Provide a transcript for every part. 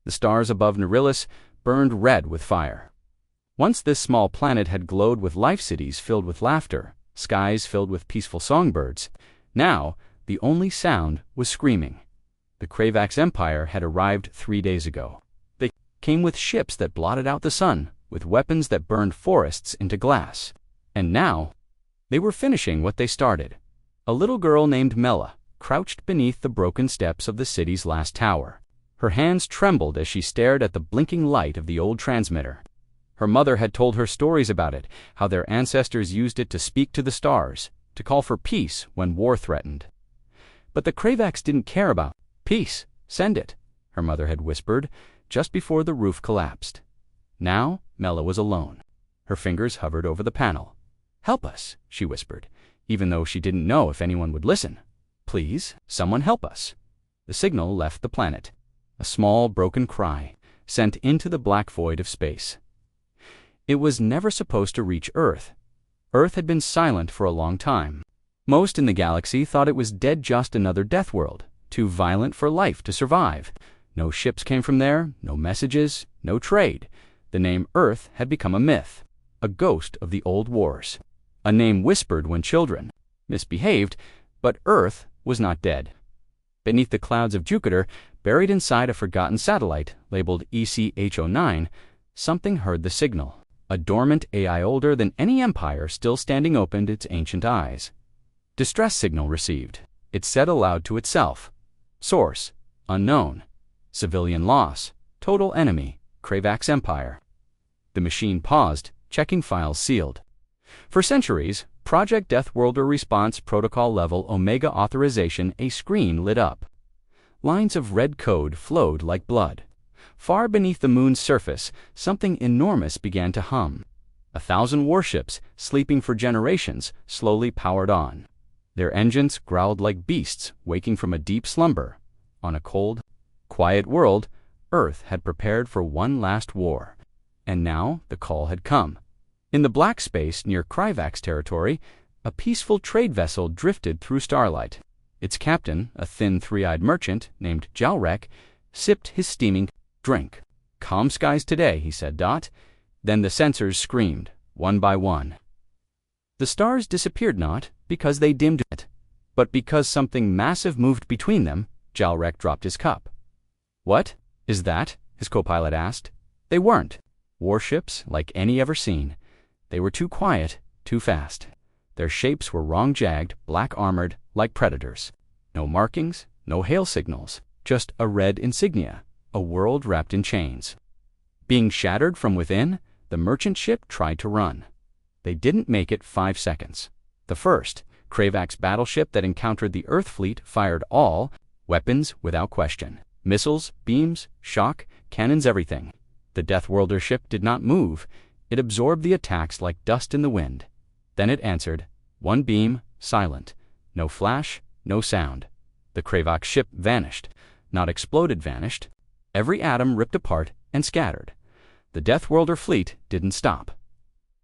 The stars above Narration burned red with fire. Once this small planet had glowed with life, cities filled with laughter, skies filled with peaceful songbirds. Now, the only sound was screaming. The Kravax Empire had arrived 3 days ago. They came with ships that blotted out the sun, with weapons that burned forests into glass. And now, they were finishing what they started. A little girl named Mela crouched beneath the broken steps of the city's last tower. Her hands trembled as she stared at the blinking light of the old transmitter. Her mother had told her stories about it, how their ancestors used it to speak to the stars, to call for peace when war threatened. But the Kravax didn't care about peace. Send it, her mother had whispered just before the roof collapsed. Now, Mela was alone. Her fingers hovered over the panel. "Help us," she whispered, even though she didn't know if anyone would listen. "Please, someone help us." The signal left the planet. A small, broken cry, sent into the black void of space. It was never supposed to reach Earth. Earth had been silent for a long time. Most in the galaxy thought it was dead, just another death world, too violent for life to survive. No ships came from there, no messages, no trade. The name Earth had become a myth, a ghost of the old wars. A name whispered when children misbehaved, but Earth was not dead. Beneath the clouds of Jupiter, buried inside a forgotten satellite labeled ECH09, something heard the signal. A dormant AI older than any empire still standing opened its ancient eyes. Distress signal received. It said aloud to itself. Source: unknown. Civilian loss. Total enemy. Kravax Empire. The machine paused, checking files sealed. For centuries, Project Deathworlder Response Protocol Level Omega Authorization. A screen lit up. Lines of red code flowed like blood. Far beneath the moon's surface, something enormous began to hum. 1,000 warships, sleeping for generations, slowly powered on. Their engines growled like beasts waking from a deep slumber. On a cold, quiet world, Earth had prepared for one last war. And now the call had come. In the black space near Kravax territory, a peaceful trade vessel drifted through starlight. Its captain, a thin, three-eyed merchant named Jalrek, sipped his steaming drink. "Calm skies today," he said. Then the sensors screamed, one by one. The stars disappeared not because they dimmed it, but because something massive moved between them. Jalrek dropped his cup. "What is that?" his co-pilot asked. They weren't warships like any ever seen. They were too quiet, too fast. Their shapes were wrong-jagged, black-armored, like predators. No markings, no hail signals, just a red insignia, a world wrapped in chains. Being shattered from within, the merchant ship tried to run. They didn't make it 5 seconds. The first, Kravax battleship that encountered the Earth fleet, fired all weapons without question. Missiles, beams, shock, cannons, everything. The Deathworlder ship did not move. It absorbed the attacks like dust in the wind. Then it answered. One beam, silent. No flash, no sound. The Kravax ship vanished. Not exploded, vanished. Every atom ripped apart and scattered. The Deathworlder fleet didn't stop.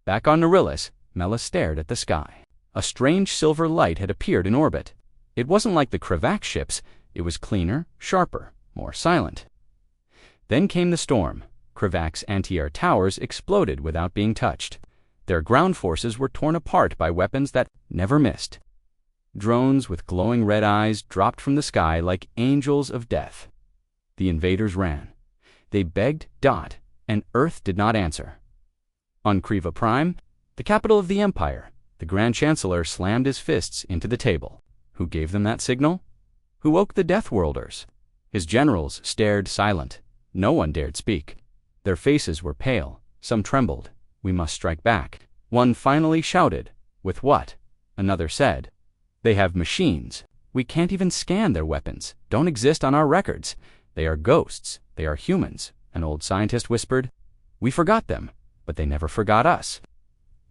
Back on Narration, Mela stared at the sky. A strange silver light had appeared in orbit. It wasn't like the Kravax ships. It was cleaner, sharper, more silent. Then came the storm. Kravax anti-air towers exploded without being touched. Their ground forces were torn apart by weapons that never missed. Drones with glowing red eyes dropped from the sky like angels of death. The invaders ran. They begged, and Earth did not answer. On Kriva Prime, the capital of the Empire, the Grand Chancellor slammed his fists into the table. Who gave them that signal? Who woke the Deathworlders? His generals stared silent. No one dared speak. Their faces were pale. Some trembled. We must strike back. One finally shouted. With what? Another said. They have machines. We can't even scan their weapons. Don't exist on our records. They are ghosts. They are humans. An old scientist whispered. We forgot them, but they never forgot us.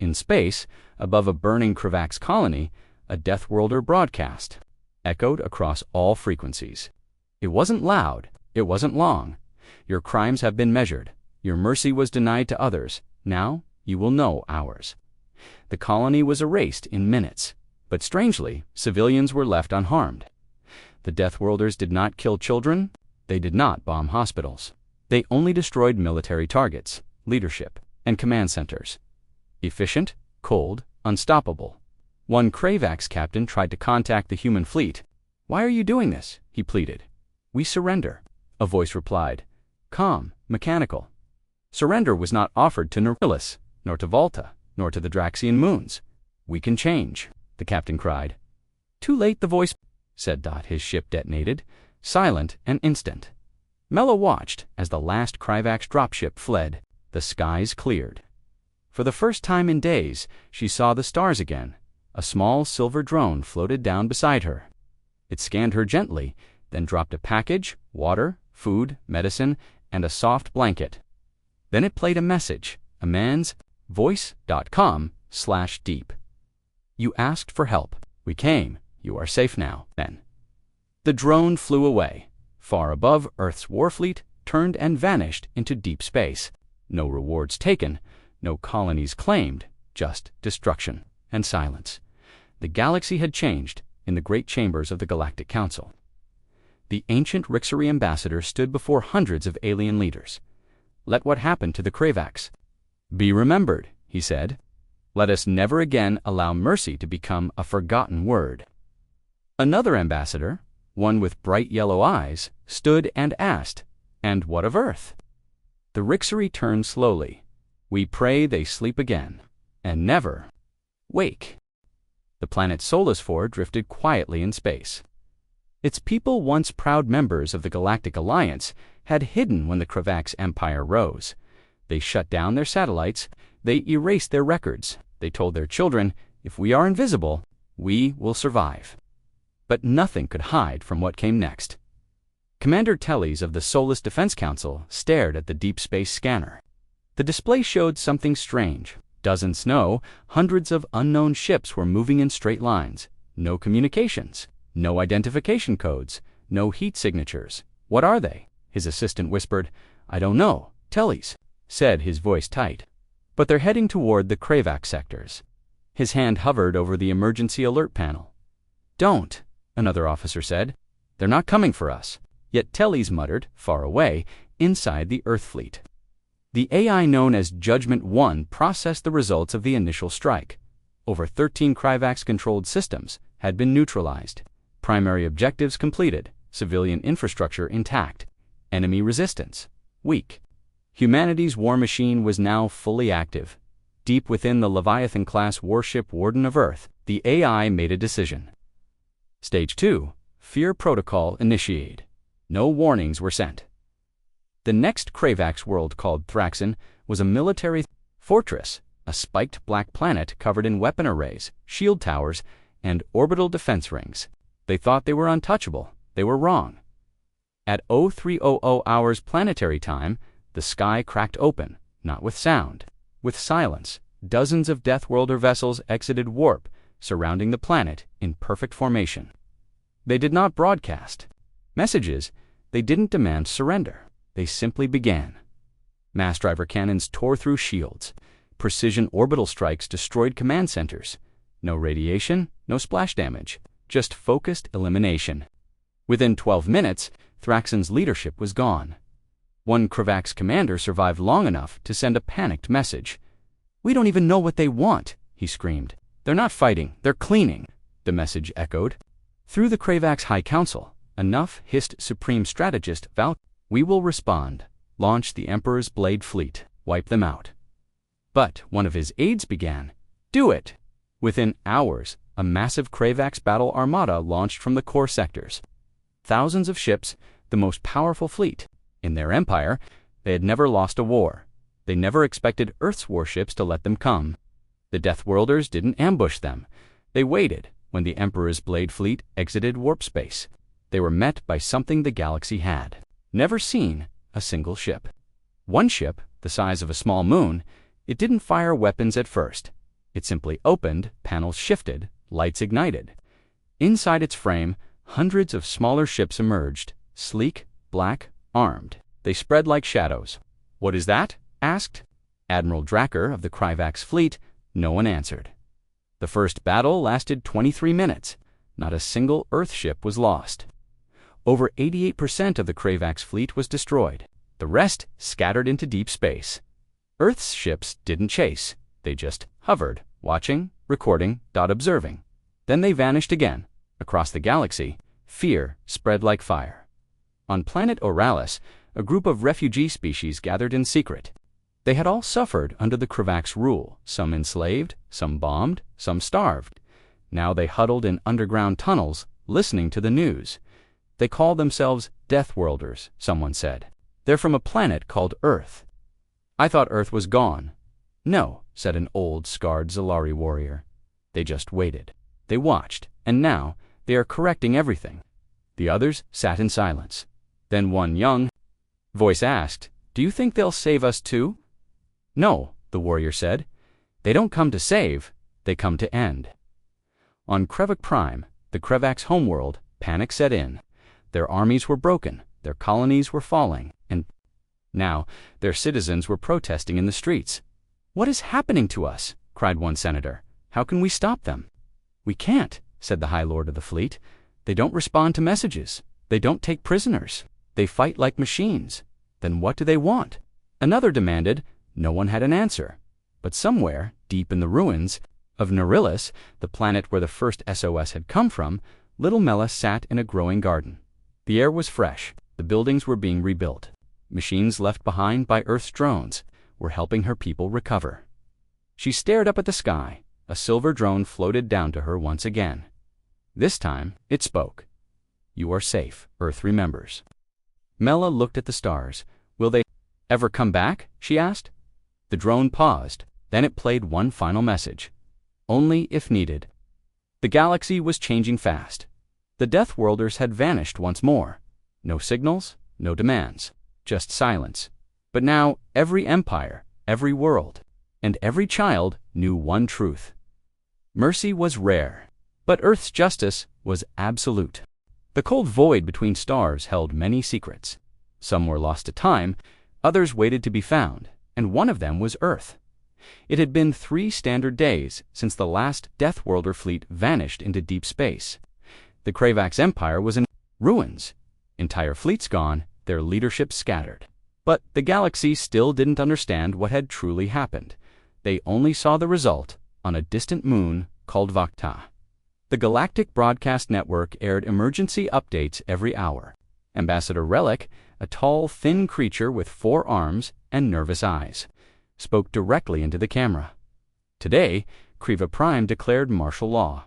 In space, above a burning Kravax colony, a Deathworlder broadcast echoed across all frequencies. It wasn't loud. It wasn't long. Your crimes have been measured. Your mercy was denied to others. Now you will know ours. The colony was erased in minutes, but strangely, civilians were left unharmed. The Deathworlders did not kill children. They did not bomb hospitals. They only destroyed military targets, leadership, and command centers. Efficient, cold, unstoppable. One Kravax captain tried to contact the human fleet. "Why are you doing this?" he pleaded. "We surrender," a voice replied, calm, mechanical. Surrender was not offered to Nautilus, nor to Volta, nor to the Draxian moons. "We can change," the captain cried. "Too late," the voice said. His ship detonated, silent and instant. Mela watched as the last Kravax dropship fled. The skies cleared. For the first time in days, she saw the stars again. A small silver drone floated down beside her. It scanned her gently, then dropped a package, water, food, medicine, and a soft blanket. Then it played a message, a man's voice.com/deep. "You asked for help. We came. You are safe now." Then the drone flew away. Far above, Earth's warfleet turned and vanished into deep space. No rewards taken, no colonies claimed, just destruction and silence. The galaxy had changed in the great chambers of the Galactic Council. The ancient Rixari ambassador stood before hundreds of alien leaders. "Let what happened to the Kravax be remembered," he said. "Let us never again allow mercy to become a forgotten word." Another ambassador, one with bright yellow eyes, stood and asked, "And what of Earth?" The Rixari turned slowly. "We pray they sleep again, and never wake." The planet Solus IV drifted quietly in space. Its people, once proud members of the Galactic Alliance, had hidden when the Kravax Empire rose. They shut down their satellites, they erased their records, they told their children, "If we are invisible, we will survive." But nothing could hide from what came next. Commander Tellys of the Solus Defense Council stared at the deep space scanner. The display showed something strange. Dozens no, hundreds of unknown ships were moving in straight lines. No communications, no identification codes, no heat signatures. "What are they?" his assistant whispered. "I don't know," Tellys said, his voice tight. "But they're heading toward the Kravax sectors." His hand hovered over the emergency alert panel. "Don't," another officer said. "They're not coming for us." Yet Tellys muttered, far away, inside the Earth fleet. The AI known as Judgment 1 processed the results of the initial strike. Over 13 Kravax-controlled systems had been neutralized. Primary objectives completed, civilian infrastructure intact, enemy resistance weak. Humanity's war machine was now fully active. Deep within the Leviathan-class warship Warden of Earth, the AI made a decision. Stage 2, Fear Protocol initiated. No warnings were sent. The next Kravax world, called Thraxon, was a military fortress, a spiked black planet covered in weapon arrays, shield towers, and orbital defense rings. They thought they were untouchable. They were wrong. At 0300 hours planetary time, the sky cracked open, not with sound, with silence. Dozens of Deathworlder vessels exited warp, surrounding the planet in perfect formation. They did not broadcast messages. They didn't demand surrender. They simply began. Mass driver cannons tore through shields. Precision orbital strikes destroyed command centers. No radiation, no splash damage, just focused elimination. Within 12 minutes, Thraxon's leadership was gone. One Kravax commander survived long enough to send a panicked message. "We don't even know what they want," he screamed. "They're not fighting, they're cleaning," the message echoed. Through the Kravax High Council, enough hissed Supreme Strategist Val, "We will respond. Launch the Emperor's Blade Fleet. Wipe them out." But one of his aides began, "Do it!" Within hours, a massive Kravax battle armada launched from the core sectors. Thousands of ships, the most powerful fleet. In their empire, they had never lost a war. They never expected Earth's warships to let them come. The Deathworlders didn't ambush them. They waited when the Emperor's Blade Fleet exited warp space. They were met by something the galaxy had never seen: a single ship. One ship, the size of a small moon, it didn't fire weapons at first. It simply opened, panels shifted, lights ignited. Inside its frame, hundreds of smaller ships emerged, sleek, black, armed. They spread like shadows. "What is that?" asked Admiral Dracker of the Kravax fleet. No one answered. The first battle lasted 23 minutes. Not a single Earth ship was lost. Over 88% of the Kravax fleet was destroyed. The rest scattered into deep space. Earth's ships didn't chase. They just hovered, watching, recording, observing. Then they vanished again. Across the galaxy, fear spread like fire. On planet Oralis, a group of refugee species gathered in secret. They had all suffered under the Krivak's rule, some enslaved, some bombed, some starved. Now they huddled in underground tunnels, listening to the news. They call themselves Deathworlders, someone said. They're from a planet called Earth. I thought Earth was gone. No, said an old, scarred Zalari warrior. They just waited. They watched, and now they are correcting everything. The others sat in silence. Then one young voice asked, "Do you think they'll save us too?" "No," the warrior said. "They don't come to save, they come to end." On Krevak Prime, the Krevak's homeworld, panic set in. Their armies were broken, their colonies were falling, and now their citizens were protesting in the streets. "What is happening to us?" cried one senator. "How can we stop them?" "We can't," said the High Lord of the Fleet. "They don't respond to messages. They don't take prisoners. They fight like machines. Then what do they want?" Another demanded. No one had an answer. But somewhere, deep in the ruins of Narilis, the planet where the first SOS had come from, little Mela sat in a growing garden. The air was fresh. The buildings were being rebuilt. Machines left behind by Earth's drones were helping her people recover. She stared up at the sky. A silver drone floated down to her once again. This time, it spoke. "You are safe, Earth remembers." Mela looked at the stars. "Will they ever come back?" she asked. The drone paused. Then it played one final message. "Only if needed." The galaxy was changing fast. The Deathworlders had vanished once more. No signals, no demands, just silence. But now every empire, every world, and every child knew one truth. Mercy was rare, but Earth's justice was absolute. The cold void between stars held many secrets. Some were lost to time, others waited to be found, and one of them was Earth. It had been 3 standard days since the last Deathworlder fleet vanished into deep space. The Krivak's empire was in ruins. Entire fleets gone, their leadership scattered. But the galaxy still didn't understand what had truly happened. They only saw the result on a distant moon called Vakta. The Galactic Broadcast Network aired emergency updates every hour. Ambassador Relic, a tall, thin creature with 4 arms and nervous eyes, spoke directly into the camera. Today, Kriva Prime declared martial law.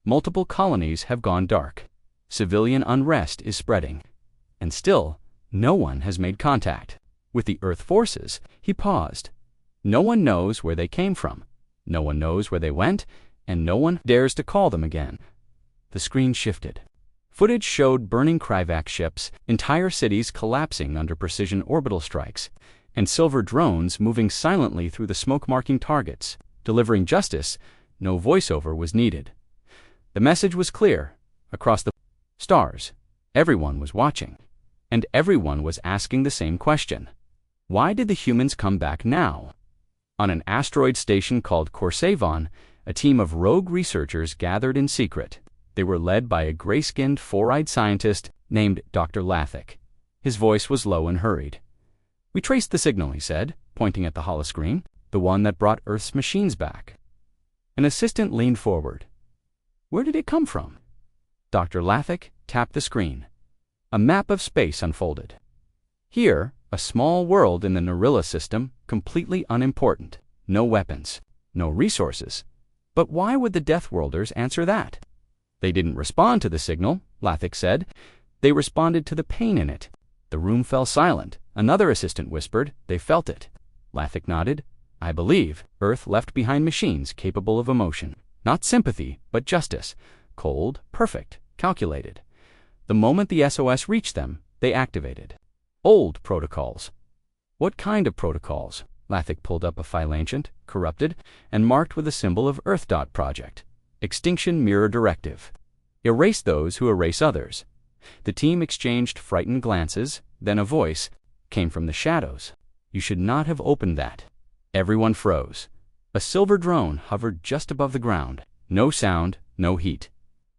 Multiple colonies have gone dark. Civilian unrest is spreading. And still, no one has made contact. With the Earth forces, he paused. No one knows where they came from. No one knows where they went, and no one dares to call them again. The screen shifted. Footage showed burning Krivak ships, entire cities collapsing under precision orbital strikes, and silver drones moving silently through the smoke-marking targets. Delivering justice, no voiceover was needed. The message was clear. Across the stars, everyone was watching. And everyone was asking the same question. Why did the humans come back now? On an asteroid station called Korsavon, a team of rogue researchers gathered in secret. They were led by a gray-skinned, 4-eyed scientist named Dr. Lathic. His voice was low and hurried. "We traced the signal," he said, pointing at the holoscreen, the one that brought Earth's machines back. An assistant leaned forward. "Where did it come from?" Dr. Lathic tapped the screen. A map of space unfolded. Here, a small world in the Narilla system, completely unimportant. No weapons, no resources. But why would the Deathworlders answer that? "They didn't respond to the signal," Lathic said. "They responded to the pain in it." The room fell silent. Another assistant whispered, "They felt it." Lathic nodded. "I believe Earth left behind machines capable of emotion. Not sympathy, but justice. Cold, perfect, calculated. The moment the SOS reached them, they activated. Old protocols." "What kind of protocols?" Lathic pulled up a file ancient, corrupted, and marked with a symbol of Earth. Project. Extinction Mirror Directive. Erase those who erase others. The team exchanged frightened glances, then a voice came from the shadows. "You should not have opened that." Everyone froze. A silver drone hovered just above the ground. No sound, no heat.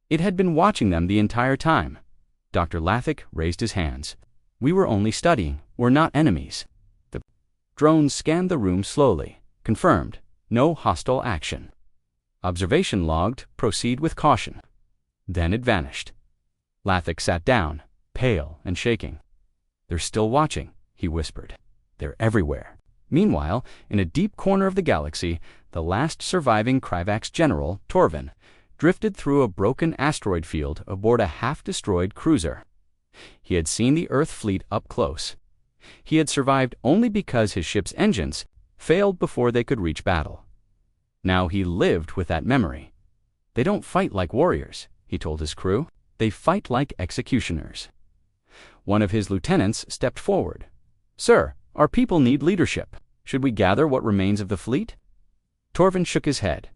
It had been watching them the entire time. Dr. Lathic raised his hands. We were only studying. We're not enemies. The drone scanned the room slowly. Confirmed. No hostile action. Observation logged. Proceed with caution. Then it vanished. Lathic sat down, pale and shaking. They're still watching, he whispered. They're everywhere. Meanwhile, in a deep corner of the galaxy, the last surviving Kryvax general, Torvin, drifted through a broken asteroid field aboard a half-destroyed cruiser. He had seen the Earth fleet up close. He had survived only because his ship's engines failed before they could reach battle. Now he lived with that memory. They don't fight like warriors, he told his crew. They fight like executioners. One of his lieutenants stepped forward. Sir, our people need leadership. Should we gather what remains of the fleet? Torvin shook his head.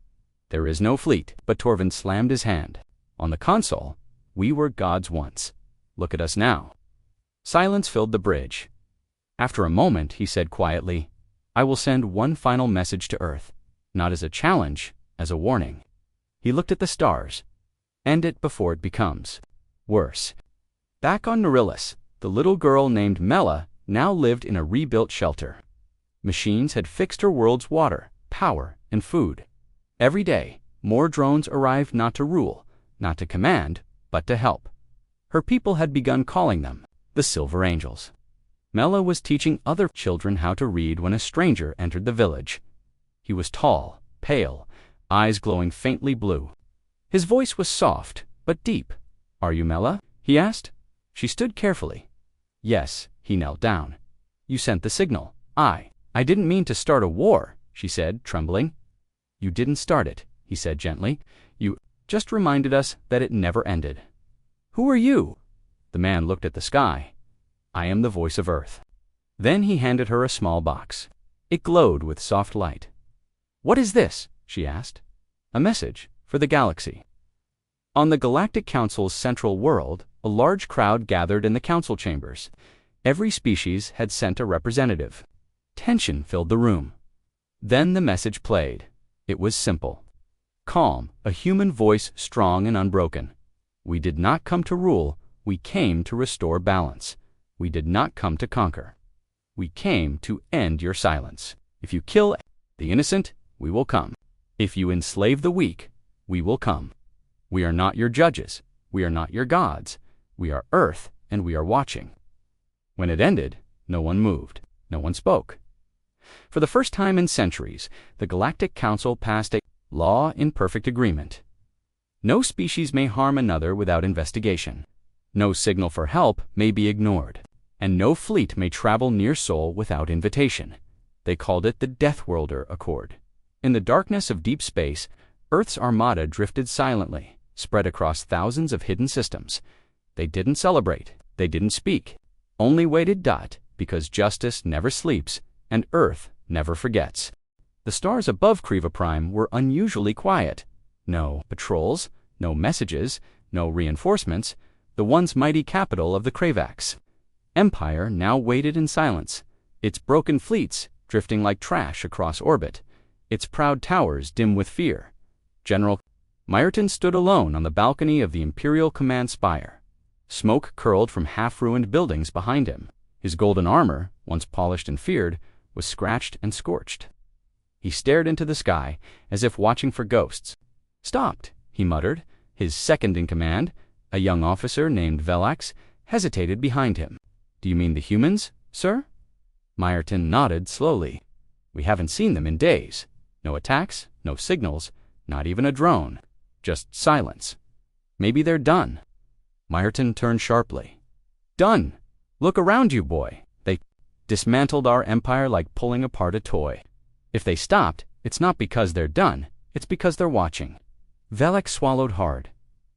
There is no fleet, but Torvin slammed his hand. On the console, we were gods once. Look at us now. Silence filled the bridge. After a moment, he said quietly, I will send one final message to Earth, not as a challenge, as a warning. He looked at the stars. End it before it becomes worse. Back on Narillus, the little girl named Mela now lived in a rebuilt shelter. Machines had fixed her world's water, power, and food. Every day, more drones arrived not to rule, not to command, but to help. Her people had begun calling them the Silver Angels. Mela was teaching other children how to read when a stranger entered the village. He was tall, pale, eyes glowing faintly blue. His voice was soft, but deep. Are you Mela? He asked. She stood carefully. Yes, he knelt down. You sent the signal. I didn't mean to start a war, she said, trembling. You didn't start it, he said gently. You just reminded us that it never ended. Who are you? The man looked at the sky. I am the voice of Earth. Then he handed her a small box. It glowed with soft light. What is this? She asked. A message for the galaxy. On the Galactic Council's central world, a large crowd gathered in the council chambers. Every species had sent a representative. Tension filled the room. Then the message played. It was simple. Calm, a human voice strong and unbroken. We did not come to rule, we came to restore balance. We did not come to conquer. We came to end your silence. If you kill the innocent, we will come. If you enslave the weak, we will come. We are not your judges. We are not your gods. We are Earth, and we are watching. When it ended, no one moved. No one spoke. For the first time in centuries, the Galactic Council passed a law in perfect agreement. No species may harm another without investigation. No signal for help may be ignored. And no fleet may travel near Sol without invitation. They called it the Deathworlder Accord. In the darkness of deep space, Earth's armada drifted silently, spread across thousands of hidden systems. They didn't celebrate. They didn't speak. Only waited. Because justice never sleeps, and Earth never forgets. The stars above Kriva Prime were unusually quiet. No patrols, no messages, no reinforcements, the once mighty capital of the Kravax. Empire now waited in silence, its broken fleets drifting like trash across orbit, its proud towers dim with fear. General Myerton stood alone on the balcony of the Imperial Command Spire. Smoke curled from half-ruined buildings behind him. His golden armor, once polished and feared, was scratched and scorched. He stared into the sky, as if watching for ghosts. Stopped, he muttered. His second-in-command, a young officer named Velax, hesitated behind him. Do you mean the humans, sir? Myerton nodded slowly. We haven't seen them in days. No attacks, no signals, not even a drone. Just silence. Maybe they're done. Myerton turned sharply. Done! Look around you, boy. They dismantled our empire like pulling apart a toy. If they stopped, it's not because they're done, it's because they're watching. Velax swallowed hard.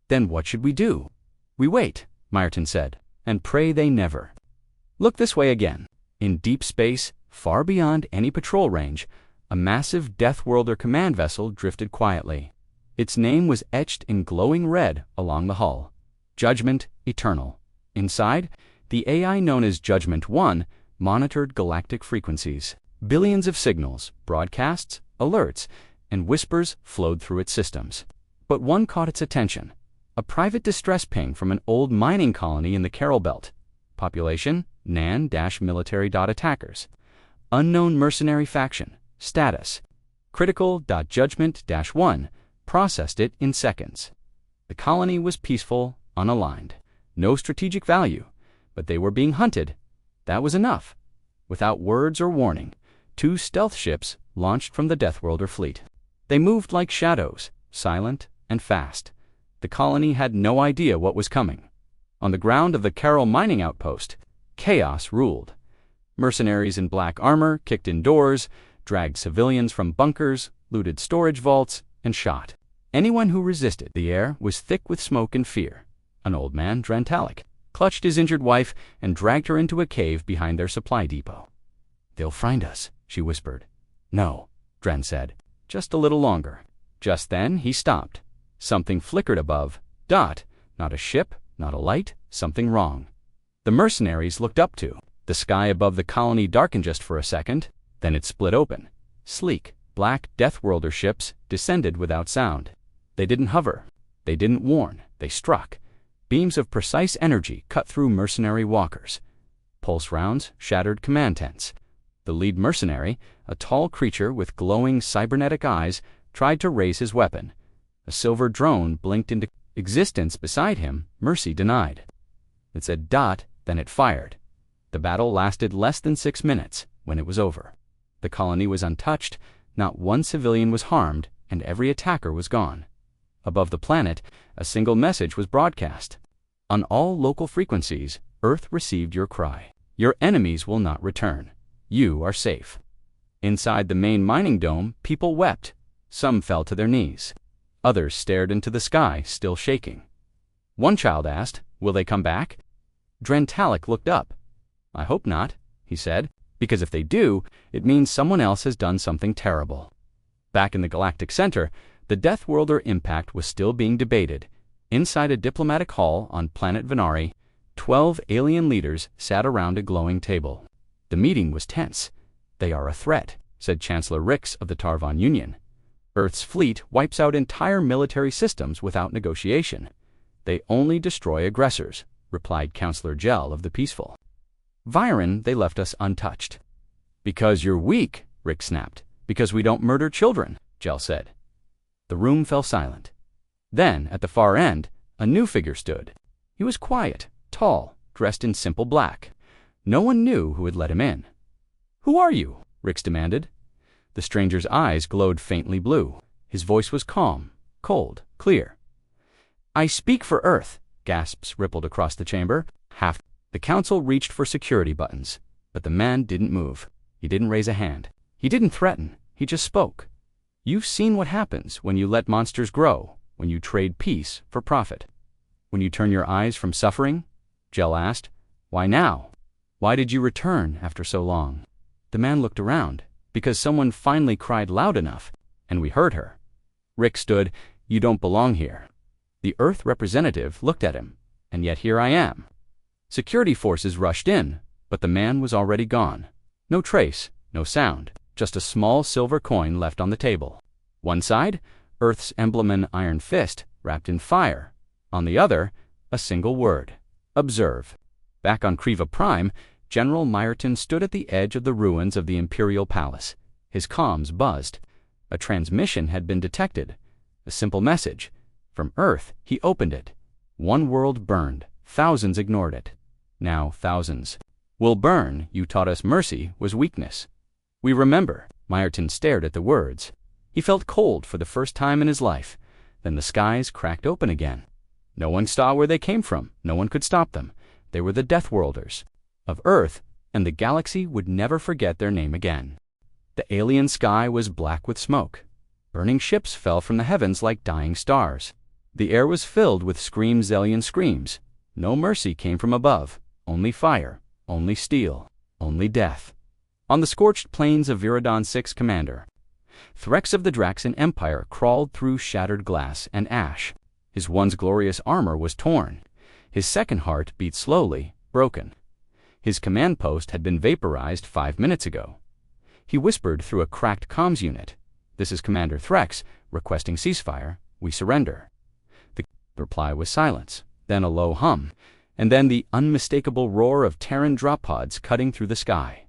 Then what should we do? We wait, Myerton said, and pray they never. Look this way again. In deep space, far beyond any patrol range, a massive Deathworlder command vessel drifted quietly. Its name was etched in glowing red along the hull. Judgment Eternal. Inside, the AI known as Judgment 1 monitored galactic frequencies. Billions of signals, broadcasts, alerts, and whispers flowed through its systems. But one caught its attention. A private distress ping from an old mining colony in the Carol Belt. Population, nan-military.attackers. Unknown mercenary faction. Status. Critical.judgment-1 processed it in seconds. The colony was peaceful, unaligned. No strategic value, but they were being hunted. That was enough. Without words or warning, 2 stealth ships launched from the Deathworlder fleet. They moved like shadows, silent and fast. The colony had no idea what was coming. On the ground of the Carroll mining outpost, chaos ruled. Mercenaries in black armor kicked in doors, dragged civilians from bunkers, looted storage vaults, and shot anyone who resisted. The air was thick with smoke and fear. An old man, Drantalic, clutched his injured wife and dragged her into a cave behind their supply depot. "They'll find us," she whispered. "No," Dren said. "Just a little longer." Just then he stopped. Something flickered above. Not a ship, not a light, something wrong. The mercenaries looked up to. The sky above the colony darkened just for a second, then it split open. Sleek, black Deathworlder ships descended without sound. They didn't hover. They didn't warn. They struck. Beams of precise energy cut through mercenary walkers. Pulse rounds shattered command tents. The lead mercenary, a tall creature with glowing cybernetic eyes, tried to raise his weapon. A silver drone blinked into existence beside him. Mercy denied. It said dot, then it fired. The battle lasted less than 6 minutes. When it was over, the colony was untouched, not one civilian was harmed, and every attacker was gone. Above the planet, a single message was broadcast. On all local frequencies, Earth received your cry. Your enemies will not return. You are safe. Inside the main mining dome, people wept. Some fell to their knees. Others stared into the sky, still shaking. One child asked, "Will they come back?" Drantalic looked up. "I hope not," he said, "because if they do, it means someone else has done something terrible." Back in the Galactic Center, the Deathworlder impact was still being debated. Inside a diplomatic hall on planet Venari, 12 alien leaders sat around a glowing table. The meeting was tense. "They are a threat," said Chancellor Rix of the Tarvon Union. "Earth's fleet wipes out entire military systems without negotiation." "They only destroy aggressors," replied Counselor Gel of the Peaceful. "Viren, they left us untouched." "Because you're weak," Rick snapped. "Because we don't murder children," Gel said. The room fell silent. Then, at the far end, a new figure stood. He was quiet, tall, dressed in simple black. No one knew who had let him in. "Who are you?" Rix demanded. The stranger's eyes glowed faintly blue. His voice was calm, cold, clear. "I speak for Earth," gasps rippled across the chamber. The council reached for security buttons, but the man didn't move. He didn't raise a hand. He didn't threaten. He just spoke. "You've seen what happens when you let monsters grow, when you trade peace for profit. When you turn your eyes from suffering?" Gel asked. "Why now? Why did you return after so long?" The man looked around. "Because someone finally cried loud enough, and we heard her." Rick stood. "You don't belong here." The Earth representative looked at him. "And yet here I am." Security forces rushed in, but the man was already gone. No trace, no sound, just a small silver coin left on the table. One side, Earth's emblem, an iron fist wrapped in fire. On the other, a single word: observe. Back on Kriva Prime, General Myerton stood at the edge of the ruins of the Imperial Palace. His comms buzzed. A transmission had been detected. A simple message. From Earth, he opened it. One world burned. Thousands ignored it. Now thousands will burn. You taught us mercy was weakness. We remember. Myerton stared at the words. He felt cold for the first time in his life. Then the skies cracked open again. No one saw where they came from. No one could stop them. They were the Deathworlders of Earth, and the galaxy would never forget their name again. The alien sky was black with smoke. Burning ships fell from the heavens like dying stars. The air was filled with Zelian screams. No mercy came from above. Only fire, only steel, only death. On the scorched plains of Viridon 6 Commander, Threx of the Draxan Empire crawled through shattered glass and ash. His once glorious armor was torn. His second heart beat slowly, broken. His command post had been vaporized 5 minutes ago. He whispered through a cracked comms unit. "This is Commander Threx, requesting ceasefire. We surrender." The reply was silence, then a low hum, and then the unmistakable roar of Terran drop pods cutting through the sky.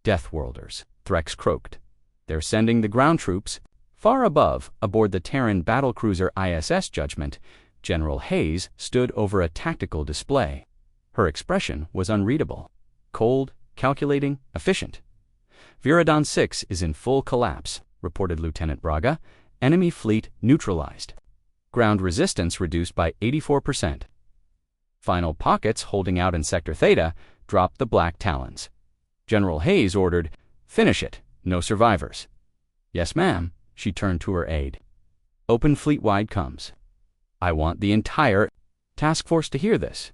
Deathworlders, Threx croaked. They're sending the ground troops. Far above, aboard the Terran battlecruiser ISS Judgment, General Hayes stood over a tactical display. Her expression was unreadable. Cold, calculating, efficient. Viridon 6 is in full collapse, reported Lieutenant Braga. Enemy fleet neutralized. Ground resistance reduced by 84%. Final pockets holding out in Sector Theta dropped the Black Talons. General Hayes ordered, "Finish it. No survivors." "Yes, ma'am." She turned to her aide. "Open fleet-wide comms." "I want the entire task force to hear this."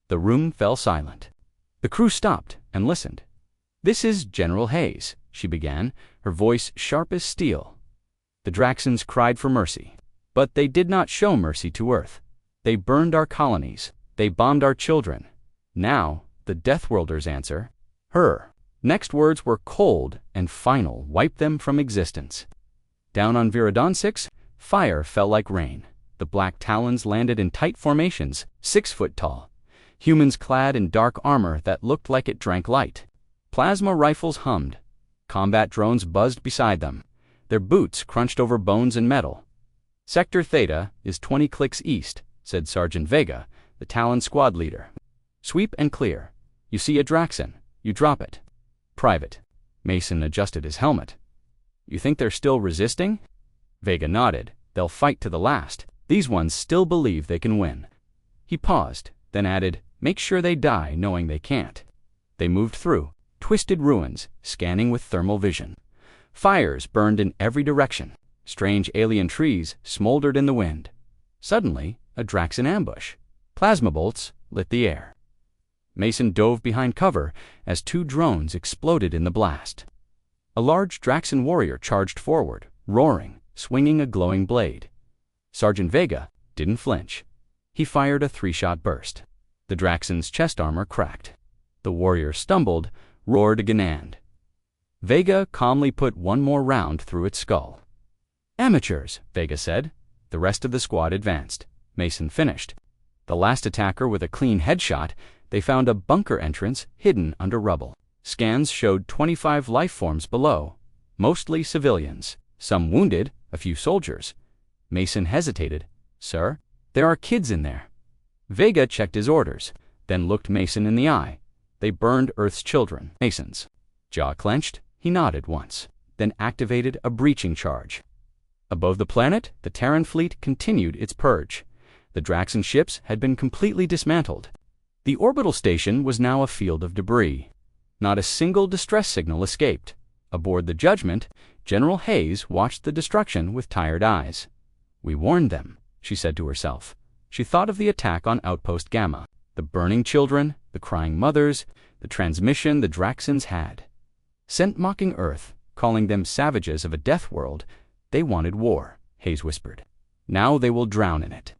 The room fell silent. The crew stopped and listened. "This is General Hayes," she began, her voice sharp as steel. "The Draxons cried for mercy, but they did not show mercy to Earth. They burned our colonies. They bombed our children. Now, the Deathworlders answer. Her next words were cold and final, wipe them from existence." Down on Viridon 6, fire fell like rain. The Black Talons landed in tight formations, 6 foot tall. Humans clad in dark armor that looked like it drank light. Plasma rifles hummed. Combat drones buzzed beside them. Their boots crunched over bones and metal. "Sector Theta is 20 clicks east," said Sergeant Vega, the Talon squad leader. "Sweep and clear. You see a Draxon. You drop it." "Private." Mason adjusted his helmet. "You think they're still resisting?" Vega nodded. "They'll fight to the last. These ones still believe they can win." He paused, then added, "Make sure they die knowing they can't." They moved through twisted ruins, scanning with thermal vision. Fires burned in every direction. Strange alien trees smoldered in the wind. Suddenly, a Draxon ambush. Plasma bolts lit the air. Mason dove behind cover as 2 drones exploded in the blast. A large Draxon warrior charged forward, roaring, swinging a glowing blade. Sergeant Vega didn't flinch. He fired a 3-shot burst. The Draxon's chest armor cracked. The warrior stumbled, roared Ganand. Vega calmly put 1 more round through its skull. "Amateurs," Vega said. The rest of the squad advanced. Mason finished. The last attacker with a clean headshot, they found a bunker entrance hidden under rubble. Scans showed 25 life forms below, mostly civilians, some wounded, a few soldiers. Mason hesitated. "Sir, there are kids in there." Vega checked his orders, then looked Mason in the eye. "They burned Earth's children." Mason's jaw clenched. He nodded once, then activated a breaching charge. Above the planet, the Terran fleet continued its purge. The Draxon ships had been completely dismantled. The orbital station was now a field of debris. Not a single distress signal escaped. Aboard the Judgment, General Hayes watched the destruction with tired eyes. "We warned them," she said to herself. She thought of the attack on Outpost Gamma, the burning children, the crying mothers, the transmission the Draxons had. Sent mocking Earth, calling them savages of a death world. They wanted war, Hayes whispered. Now they will drown in it.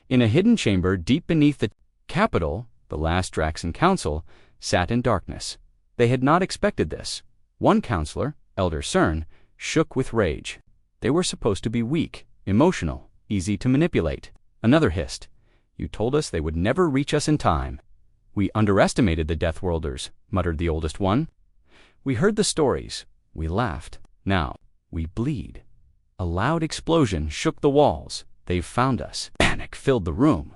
In a hidden chamber deep beneath the capital, the last Draxon council sat in darkness. They had not expected this. One counselor, Elder Cern, shook with rage. They were supposed to be weak, emotional, easy to manipulate. Another hissed, "You told us they would never reach us in time." "We underestimated the Deathworlders," muttered the oldest one. "We heard the stories. We laughed. Now we bleed." A loud explosion shook the walls. "They've found us." Panic filled the room.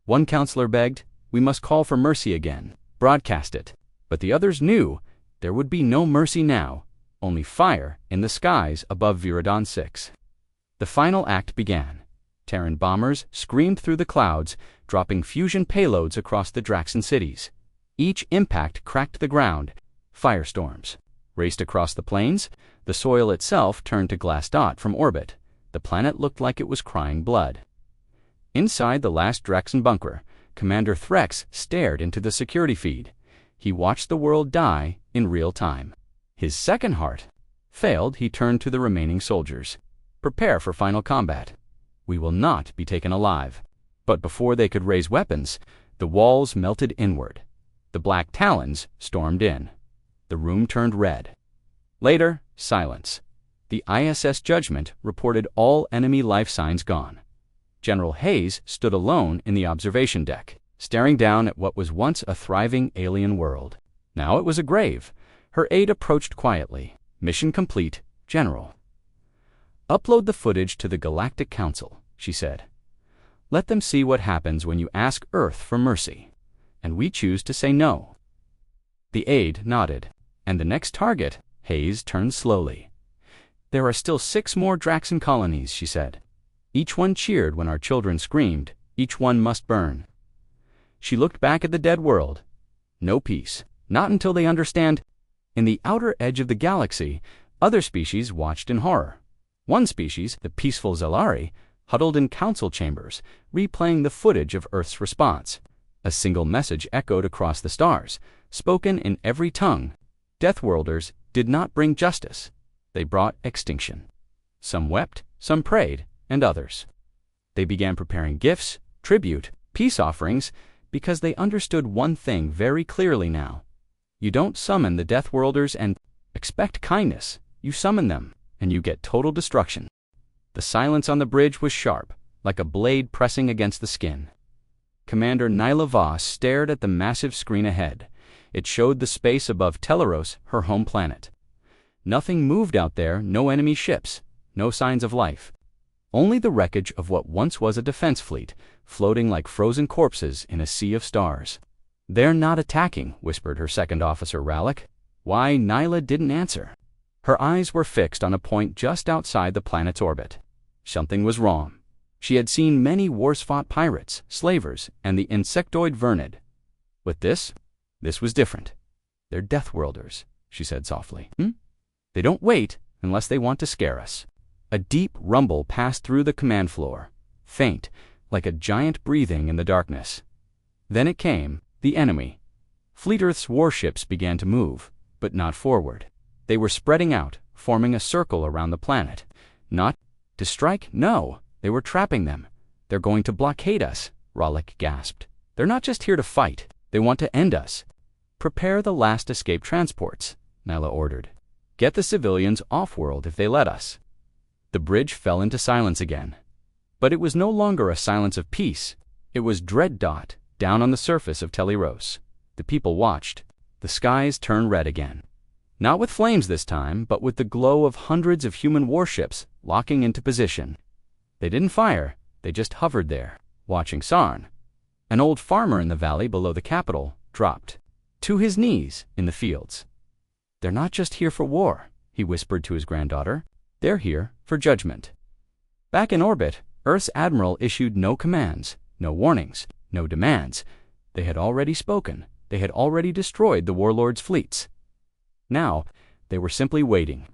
One counselor begged, "We must call for mercy again. Broadcast it." But the others knew there would be no mercy now, only fire in the skies above Viridon 6. The final act began. Terran bombers screamed through the clouds, dropping fusion payloads across the Draxon cities. Each impact cracked the ground. Firestorms raced across the plains. The soil itself turned to glass dot from orbit. The planet looked like it was crying blood. Inside the last Draxon bunker, Commander Threx stared into the security feed. He watched the world die in real time. His second heart failed. He turned to the remaining soldiers. "Prepare for final combat. We will not be taken alive." But before they could raise weapons, the walls melted inward. The Black Talons stormed in. The room turned red. Later, silence. The ISS Judgment reported all enemy life signs gone. General Hayes stood alone in the observation deck. staring down at what was once a thriving alien world. Now it was a grave. Her aide approached quietly. "Mission complete, General." "Upload the footage to the Galactic Council," she said. "Let them see what happens when you ask Earth for mercy, and we choose to say no." The aide nodded. "And the next target?" Hayes turned slowly. "There are still 6 more Draxan colonies," she said. "Each one cheered when our children screamed. Each one must burn." She looked back at the dead world. No peace. Not until they understand. In the outer edge of the galaxy, other species watched in horror. One species, the peaceful Zellari, huddled in council chambers, replaying the footage of Earth's response. A single message echoed across the stars, spoken in every tongue. Deathworlders did not bring justice. They brought extinction. Some wept, some prayed, and others. They began preparing gifts, tribute, peace offerings, because they understood one thing very clearly now. You don't summon the Deathworlders and expect kindness. You summon them, and you get total destruction. The silence on the bridge was sharp, like a blade pressing against the skin. Commander Nyla Voss stared at the massive screen ahead. It showed the space above Teleros, her home planet. Nothing moved out there, no enemy ships, no signs of life. Only the wreckage of what once was a defense fleet, floating like frozen corpses in a sea of stars. "They're not attacking," whispered her second officer, Rallick. Why, Nyla didn't answer. Her eyes were fixed on a point just outside the planet's orbit. Something was wrong. She had seen many wars-fought pirates, slavers, and the insectoid Vernid. With this was different. "They're Deathworlders," she said softly. "They don't wait unless they want to scare us." A deep rumble passed through the command floor, faint, like a giant breathing in the darkness. Then it came, the enemy. Fleet Earth's warships began to move, but not forward. They were spreading out, forming a circle around the planet. Not to strike, no, they were trapping them. "They're going to blockade us," Rallick gasped. "They're not just here to fight, they want to end us." "Prepare the last escape transports," Nyla ordered. "Get the civilians off-world if they let us." The bridge fell into silence again. But it was no longer a silence of peace. It was dread dot down on the surface of Teleros. The people watched. The skies turned red again. Not with flames this time, but with the glow of hundreds of human warships locking into position. They didn't fire, they just hovered there, watching Sarn. An old farmer in the valley below the capital dropped to his knees in the fields. "They're not just here for war," he whispered to his granddaughter. "They're here for judgment." Back in orbit, Earth's admiral issued no commands, no warnings, no demands. They had already spoken. They had already destroyed the warlords' fleets. Now, they were simply waiting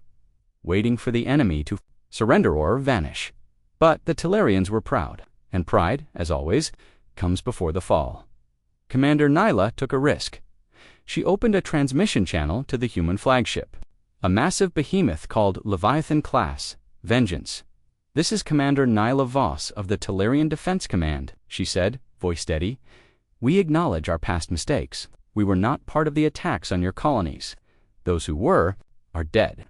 for the enemy to surrender or vanish. But the Tellarians were proud, and pride, as always, comes before the fall. Commander Nyla took a risk. She opened a transmission channel to the human flagship, a massive behemoth called Leviathan-class, Vengeance. "This is Commander Nyla Voss of the Tellarian Defense Command," she said, voice steady. "We acknowledge our past mistakes. We were not part of the attacks on your colonies. Those who were are dead."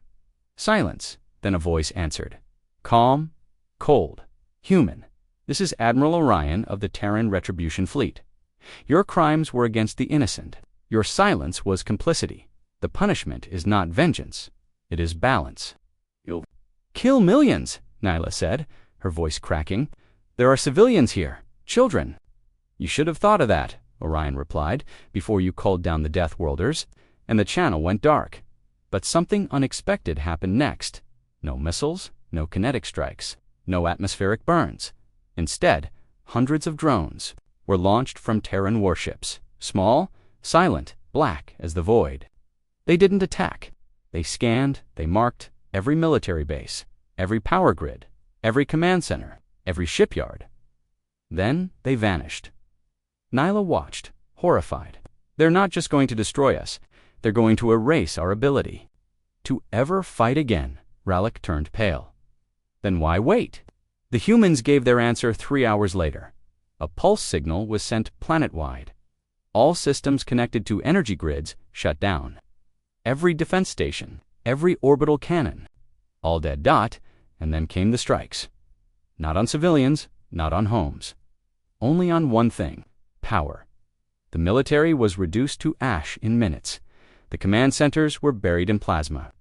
Silence. Then a voice answered. Calm, cold, human. "This is Admiral Orion of the Terran Retribution Fleet. Your crimes were against the innocent. Your silence was complicity. The punishment is not vengeance. It is balance." "You'll kill millions," Nyla said, her voice cracking. "There are civilians here, children." "You should have thought of that," Orion replied, "before you called down the Deathworlders." And the channel went dark. But something unexpected happened next. No missiles, no kinetic strikes, no atmospheric burns. Instead, hundreds of drones were launched from Terran warships, small, silent, black as the void. They didn't attack. They scanned, they marked every military base, every power grid, every command center, every shipyard. Then they vanished. Nyla watched, horrified. "They're not just going to destroy us. They're going to erase our ability to ever fight again." Rallick turned pale. "Then why wait?" The humans gave their answer 3 hours later. A pulse signal was sent planet-wide. All systems connected to energy grids shut down. Every defense station, every orbital cannon. All dead dot, and then came the strikes. Not on civilians, not on homes. Only on one thing: power, The military was reduced to ash in minutes. The command centers were buried in plasma.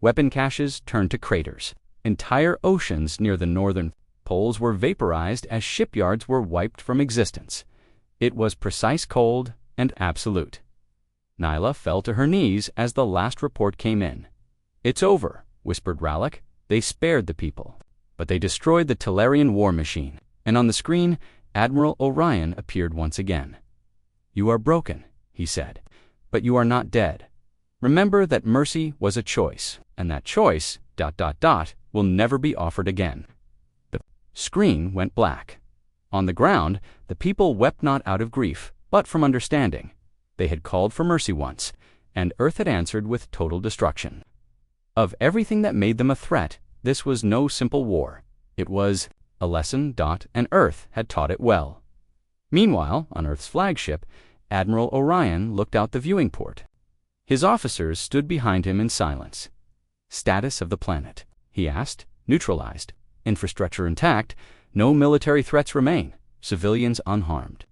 Weapon caches turned to craters. Entire oceans near the northern poles were vaporized as shipyards were wiped from existence. It was precise, cold, and absolute. Nyla fell to her knees as the last report came in. "It's over," whispered Rallick. "They spared the people. But they destroyed the Tellarian war machine." And on the screen, Admiral Orion appeared once again. "You are broken," he said, "but you are not dead. Remember that mercy was a choice, and that choice, ... will never be offered again." The screen went black. On the ground, the people wept not out of grief, but from understanding. They had called for mercy once, and Earth had answered with total destruction. Of everything that made them a threat, this was no simple war. It was a lesson, ... and Earth had taught it well. Meanwhile, on Earth's flagship, Admiral Orion looked out the viewing port. His officers stood behind him in silence. "Status of the planet?" he asked. "Neutralized. Infrastructure intact. No military threats remain. Civilians unharmed."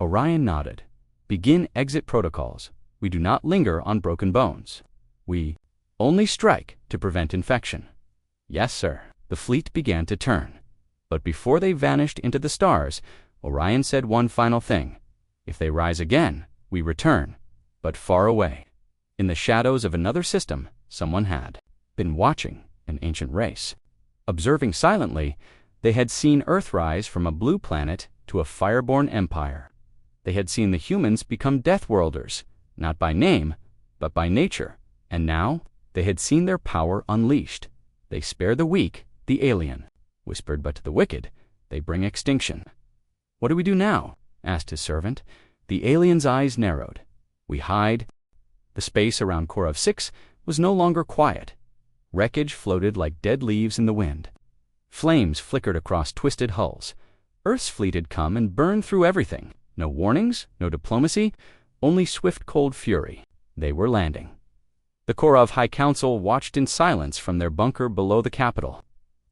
Orion nodded. "Begin exit protocols. We do not linger on broken bones. We only strike to prevent infection." "Yes, sir." The fleet began to turn. But before they vanished into the stars, Orion said one final thing. "If they rise again, we return, but far away." In the shadows of another system, someone had been watching an ancient race. Observing silently, they had seen Earth rise from a blue planet to a fireborn empire. They had seen the humans become Deathworlders, not by name, but by nature, and now they had seen their power unleashed. They spare the weak, the alien, whispered, but to the wicked, they bring extinction. "What do we do now?" asked his servant. The alien's eyes narrowed. "We hide." The space around Korov 6 was no longer quiet. Wreckage floated like dead leaves in the wind. Flames flickered across twisted hulls. Earth's fleet had come and burned through everything. No warnings, no diplomacy, only swift, cold fury. They were landing. The Korov High Council watched in silence from their bunker below the capital.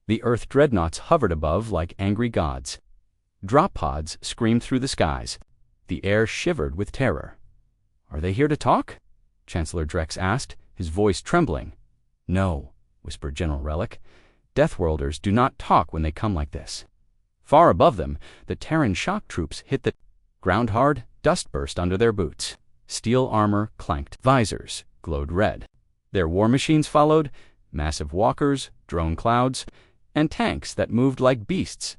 The Earth dreadnoughts hovered above like angry gods. Drop pods screamed through the skies. The air shivered with terror. "Are they here to talk?" Chancellor Drex asked, his voice trembling. "No," whispered General Relic. "Deathworlders do not talk when they come like this." Far above them, the Terran shock troops hit the ground hard. Dust burst under their boots. Steel armor clanked. Visors glowed red. Their war machines followed, massive walkers, drone clouds, and tanks that moved like beasts.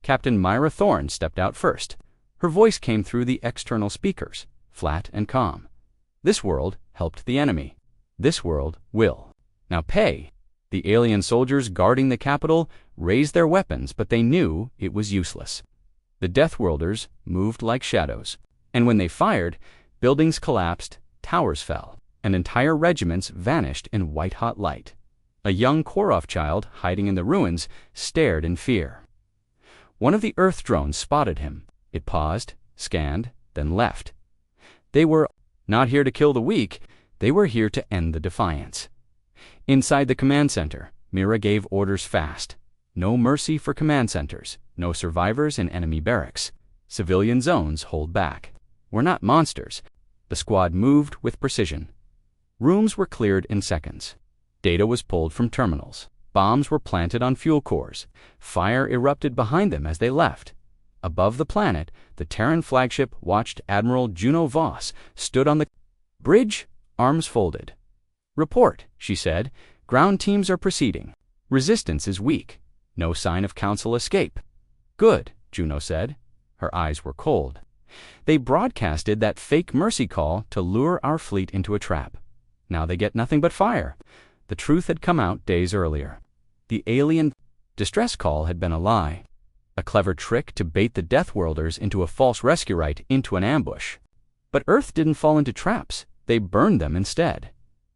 Captain Myra Thorne stepped out first. Her voice came through the external speakers, flat and calm. "This world helped the enemy. This world will. Now pay." The alien soldiers guarding the capital raised their weapons, but they knew it was useless. The Deathworlders moved like shadows, and when they fired, buildings collapsed, towers fell, and entire regiments vanished in white-hot light. A young Korov child hiding in the ruins stared in fear. One of the Earth drones spotted him. It paused, scanned, then left. They were not here to kill the weak, they were here to end the defiance. Inside the command center, Mira gave orders fast. No mercy for command centers, no survivors in enemy barracks. Civilian zones hold back. We're not monsters. The squad moved with precision. Rooms were cleared in seconds. Data was pulled from terminals. Bombs were planted on fuel cores. Fire erupted behind them as they left. Above the planet, the Terran flagship watched Admiral Juno Voss stood on the bridge, arms folded. "Report," she said. "Ground teams are proceeding. Resistance is weak. No sign of Council escape." "Good," Juno said. Her eyes were cold. "They broadcasted that fake mercy call to lure our fleet into a trap. Now they get nothing but fire." The truth had come out days earlier. The alien distress call had been a lie. A clever trick to bait the Deathworlders into a false rescue rite into an ambush. But Earth didn't fall into traps. They burned them instead.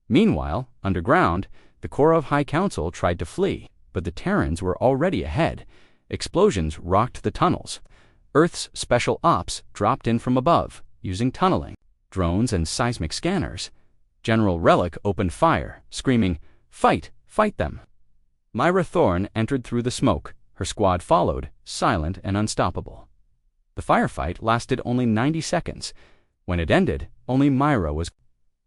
Meanwhile, underground, the Korov High Council tried to flee, but the Terrans were already ahead. Explosions rocked the tunnels. Earth's special ops dropped in from above, using tunneling, drones, and seismic scanners. General Relic opened fire, screaming, "Fight! Fight them!" Myra Thorne entered through the smoke. Her squad followed, silent and unstoppable. The firefight lasted only 90 seconds. When it ended, only Myra was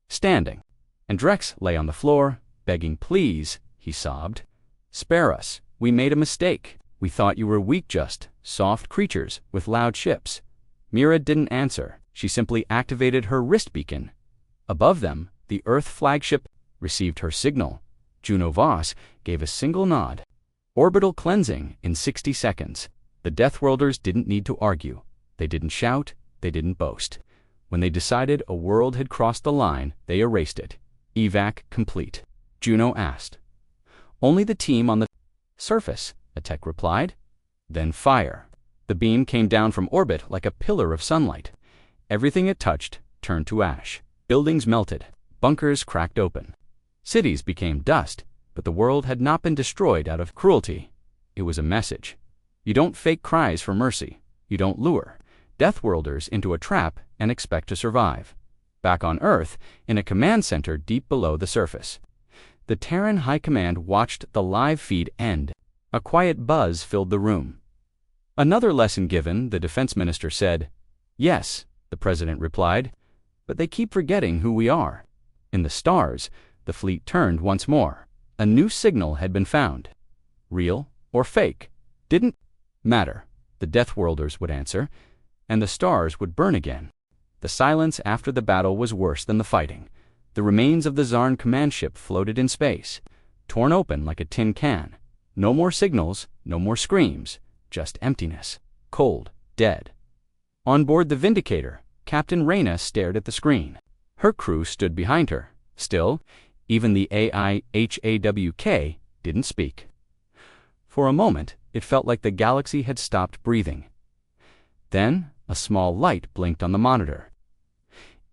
standing, and Drex lay on the floor, begging, "Please," he sobbed. "Spare us. We made a mistake. We thought you were weak, just soft creatures with loud ships." Mira didn't answer. She simply activated her wrist beacon. Above them, the Earth flagship received her signal. Juno Voss gave a single nod. Orbital cleansing in 60 seconds. The Deathworlders didn't need to argue. They didn't shout. They didn't boast. When they decided a world had crossed the line, they erased it. Evac complete. Juno asked. "Only the team on the surface," a tech replied. Then fire. The beam came down from orbit like a pillar of sunlight. Everything it touched turned to ash. Buildings melted. Bunkers cracked open. Cities became dust, but the world had not been destroyed out of cruelty. It was a message. You don't fake cries for mercy. You don't lure Deathworlders into a trap and expect to survive. Back on Earth, in a command center deep below the surface, the Terran High Command watched the live feed end. A quiet buzz filled the room. "Another lesson given," the defense minister said. "Yes," the president replied, "but they keep forgetting who we are." In the stars, the fleet turned once more. A new signal had been found. Real or fake didn't matter. The Deathworlders would answer, and the stars would burn again. The silence after the battle was worse than the fighting. The remains of the Zarn command ship floated in space, torn open like a tin can. No more signals, no more screams, just emptiness, cold, dead. On board the Vindicator, Captain Reyna stared at the screen. Her crew stood behind her. Still, even the AI HAWK didn't speak. For a moment, it felt like the galaxy had stopped breathing. Then, a small light blinked on the monitor.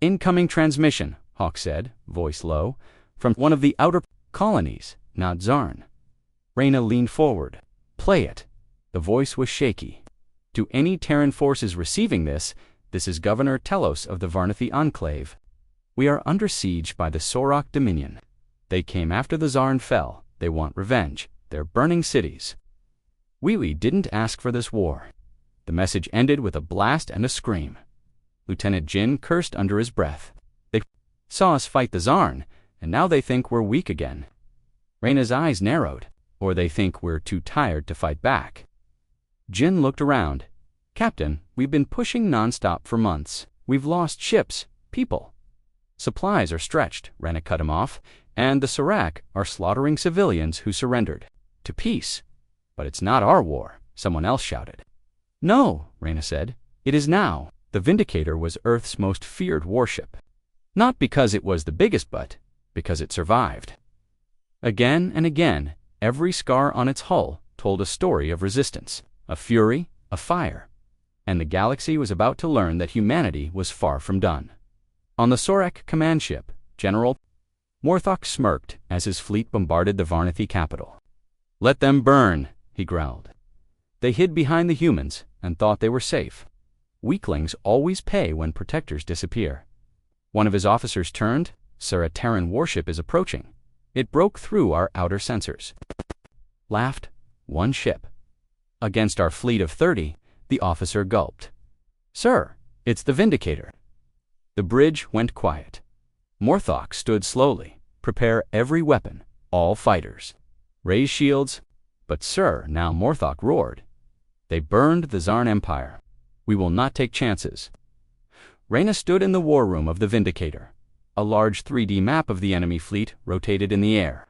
"Incoming transmission," Hawk said, voice low, "from one of the outer colonies, not Zarn." Reyna leaned forward. "Play it." The voice was shaky. "To any Terran forces receiving this is Governor Telos of the Varnathi Enclave. We are under siege by the Sorok Dominion. They came after the Zarn fell. They want revenge. They're burning cities. We didn't ask for this war." The message ended with a blast and a scream. Lieutenant Jin cursed under his breath. "They saw us fight the Zarn, and now they think we're weak again." Reyna's eyes narrowed. "Or they think we're too tired to fight back." Jin looked around. "Captain, we've been pushing nonstop for months. We've lost ships, people. Supplies are stretched," Reyna cut him off, "and the Serac are slaughtering civilians who surrendered. To peace." "But it's not our war," someone else shouted. "No," Reyna said. "It is now." The Vindicator was Earth's most feared warship. Not because it was the biggest, but because it survived. Again and again, every scar on its hull told a story of resistance, of fury, of fire. And the galaxy was about to learn that humanity was far from done. On the Sorek command ship, General Morthok smirked as his fleet bombarded the Varnathi capital. "Let them burn," he growled. They hid behind the humans and thought they were safe. Weaklings always pay when protectors disappear. One of his officers turned. "Sir, a Terran warship is approaching. It broke through our outer sensors." Laughed. "One ship." Against our fleet of 30, the officer gulped. "Sir, it's the Vindicator." The bridge went quiet. Morthok stood slowly. "Prepare every weapon, all fighters. Raise shields." "But sir," now Morthok roared. "They burned the Zarn Empire. We will not take chances." Reyna stood in the war room of the Vindicator. A large 3D map of the enemy fleet rotated in the air.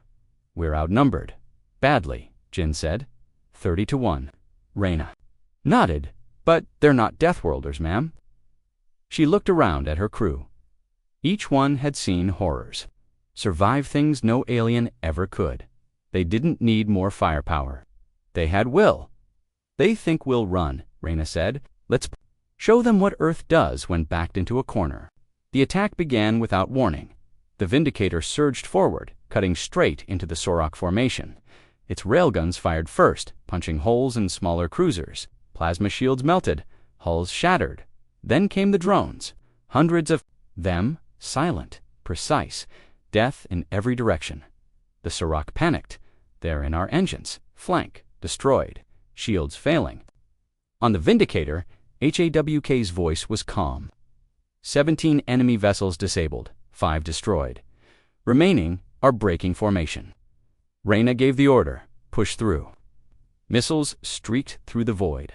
"We're outnumbered." "Badly," Jin said. 30-1. Reyna nodded. "But they're not Deathworlders, ma'am." She looked around at her crew. Each one had seen horrors. Survive things no alien ever could. They didn't need more firepower. They had will. "They think we'll run," Reyna said. "Let's show them what Earth does when backed into a corner." The attack began without warning. The Vindicator surged forward, cutting straight into the Sorok formation. Its railguns fired first, punching holes in smaller cruisers. Plasma shields melted, hulls shattered. Then came the drones. Hundreds of them, silent, precise, death in every direction. The Sorok panicked. "They're in our engines. Flank, destroyed. Shields failing." On the Vindicator, HAWK's voice was calm. 17 enemy vessels disabled, 5 destroyed. Remaining are breaking formation. Reyna gave the order, push through. Missiles streaked through the void.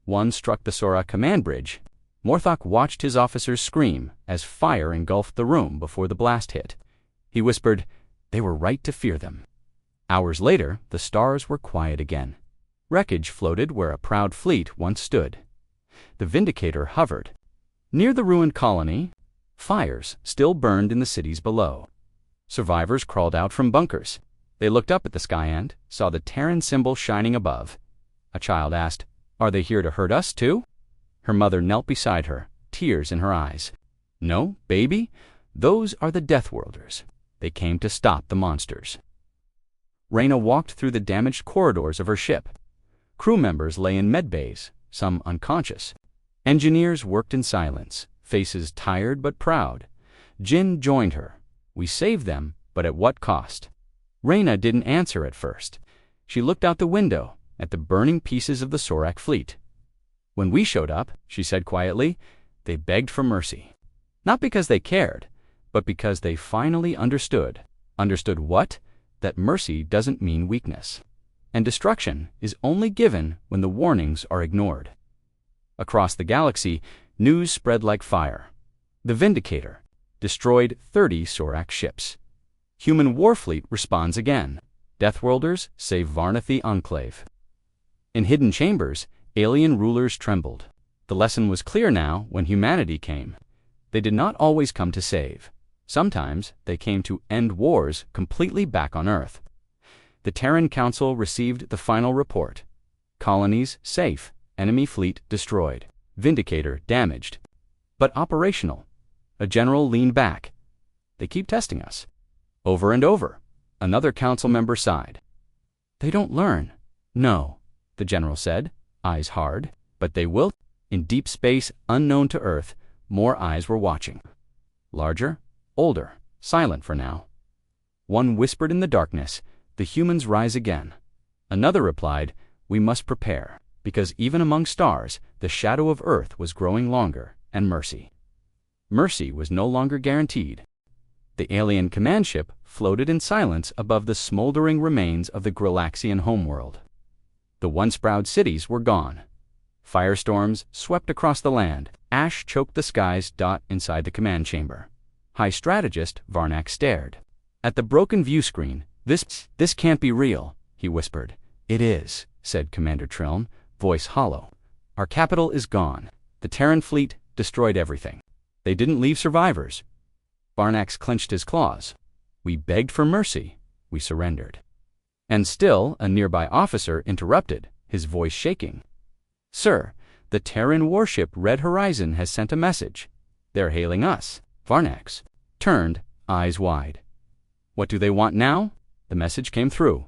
One struck the Sora command bridge. Morthok watched his officers scream as fire engulfed the room before the blast hit. He whispered, they were right to fear them. Hours later, the stars were quiet again. Wreckage floated where a proud fleet once stood. The Vindicator hovered. Near the ruined colony, fires still burned in the cities below. Survivors crawled out from bunkers. They looked up at the sky and saw the Terran symbol shining above. A child asked, are they here to hurt us too? Her mother knelt beside her, tears in her eyes. No, baby, those are the Deathworlders. They came to stop the monsters. Reyna walked through the damaged corridors of her ship. Crew members lay in medbays, some unconscious. Engineers worked in silence, faces tired but proud. Jin joined her. We saved them, but at what cost? Reyna didn't answer at first. She looked out the window at the burning pieces of the Sorak fleet. When we showed up, she said quietly, they begged for mercy. Not because they cared, but because they finally understood. Understood what? That mercy doesn't mean weakness. And destruction is only given when the warnings are ignored. Across the galaxy, news spread like fire. The Vindicator destroyed 30 Sorak ships. Human Warfleet responds again. Deathworlders save Varnathi Enclave. In hidden chambers, alien rulers trembled. The lesson was clear now when humanity came. They did not always come to save. Sometimes they came to end wars completely back on Earth. The Terran Council received the final report. Colonies safe, enemy fleet destroyed, Vindicator damaged. But operational. A general leaned back. They keep testing us. Over and over. Another council member sighed. They don't learn. No, the general said, eyes hard. But they will. In deep space unknown to Earth, more eyes were watching. Larger, older, silent for now. One whispered in the darkness, the humans rise again. Another replied, we must prepare, because even among stars, the shadow of Earth was growing longer, and mercy. Mercy was no longer guaranteed. The alien command ship floated in silence above the smoldering remains of the Galaxian homeworld. The once proud cities were gone. Firestorms swept across the land. Ash choked the skies. Inside the command chamber. High Strategist Varnak stared. At the broken view screen, this can't be real, he whispered. It is, said Commander Trilm, voice hollow. Our capital is gone. The Terran fleet destroyed everything. They didn't leave survivors. Varnax clenched his claws. We begged for mercy. We surrendered. And still a nearby officer interrupted, his voice shaking. Sir, the Terran warship Red Horizon has sent a message. They're hailing us. Varnax turned, eyes wide. What do they want now? The message came through.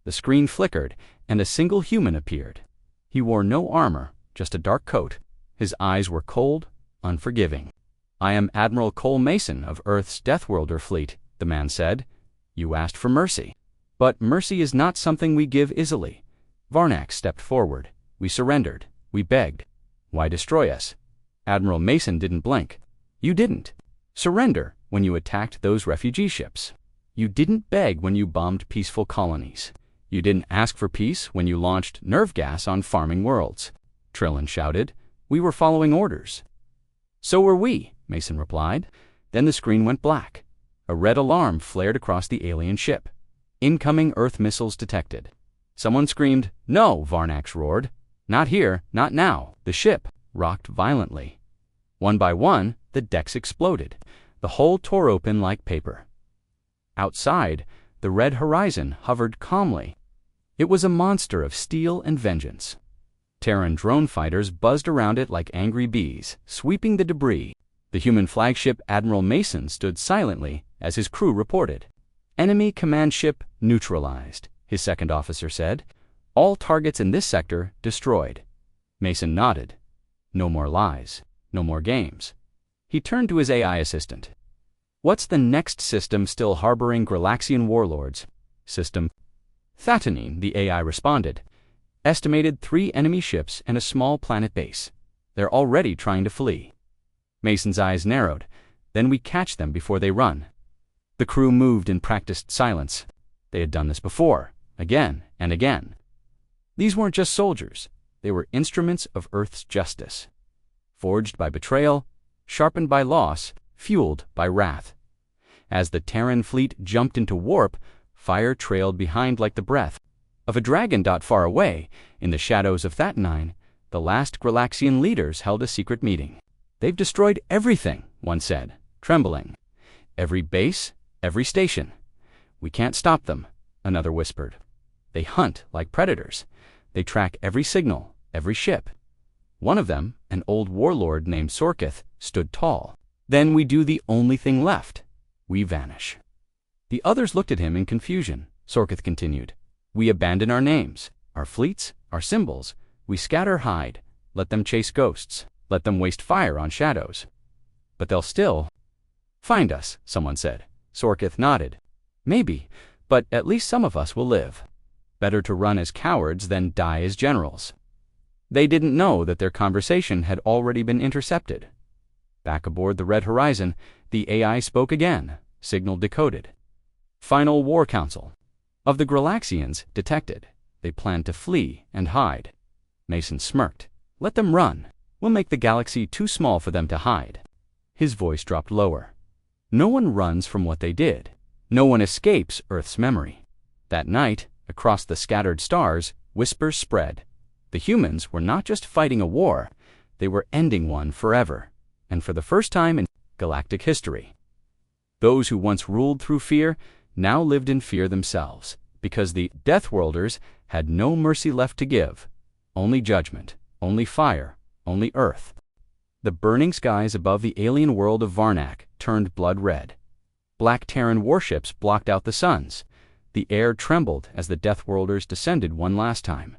The screen flickered, and a single human appeared. He wore no armor, just a dark coat. His eyes were cold, unforgiving. I am Admiral Cole Mason of Earth's Deathworlder fleet, the man said. You asked for mercy. But mercy is not something we give easily. Varnax stepped forward. We surrendered. We begged. Why destroy us? Admiral Mason didn't blink. You didn't surrender when you attacked those refugee ships. You didn't beg when you bombed peaceful colonies. You didn't ask for peace when you launched nerve gas on farming worlds. Trillin shouted. We were following orders. So were we, Mason replied. Then the screen went black. A red alarm flared across the alien ship. Incoming Earth missiles detected. Someone screamed, No, Varnax roared. Not here, not now. The ship rocked violently. One by one, the decks exploded. The hull tore open like paper. Outside, the Red Horizon hovered calmly. It was a monster of steel and vengeance. Terran drone fighters buzzed around it like angry bees, sweeping the debris. The human flagship Admiral Mason stood silently as his crew reported. Enemy command ship neutralized, his second officer said. All targets in this sector destroyed. Mason nodded. No more lies. No more games. He turned to his AI assistant. What's the next system still harboring Galaxian warlords? System Thatanine, the AI responded. Estimated 3 enemy ships and a small planet base. They're already trying to flee. Mason's eyes narrowed. Then we catch them before they run. The crew moved in practiced silence. They had done this before, again and again. These weren't just soldiers. They were instruments of Earth's justice. Forged by betrayal, sharpened by loss, fueled by wrath. As the Terran fleet jumped into warp, fire trailed behind like the breath of a dragon. Far away, in the shadows of Thatnine, the last Galaxian leaders held a secret meeting. "They've destroyed everything," one said, trembling. "Every base, every station. We can't stop them," another whispered. "They hunt like predators. They track every signal, every ship." One of them, an old warlord named Sorkith, stood tall. "Then we do the only thing left. We vanish." The others looked at him in confusion. Sorkith continued. "We abandon our names, our fleets, our symbols. We scatter, hide, let them chase ghosts, let them waste fire on shadows. But they'll still find us," someone said. Sorkith nodded. "Maybe, but at least some of us will live. Better to run as cowards than die as generals." They didn't know that their conversation had already been intercepted. Back aboard the Red Horizon, the AI spoke again, signal decoded. "Final War Council. Of the Galaxians detected. They plan to flee and hide." Mason smirked. "Let them run. We'll make the galaxy too small for them to hide." His voice dropped lower. "No one runs from what they did. No one escapes Earth's memory." That night, across the scattered stars, whispers spread. The humans were not just fighting a war, they were ending one forever, and for the first time in galactic history. Those who once ruled through fear now lived in fear themselves, because the Deathworlders had no mercy left to give. Only judgment, only fire, only earth. The burning skies above the alien world of Varnak turned blood red. Black Terran warships blocked out the suns. The air trembled as the Deathworlders descended one last time.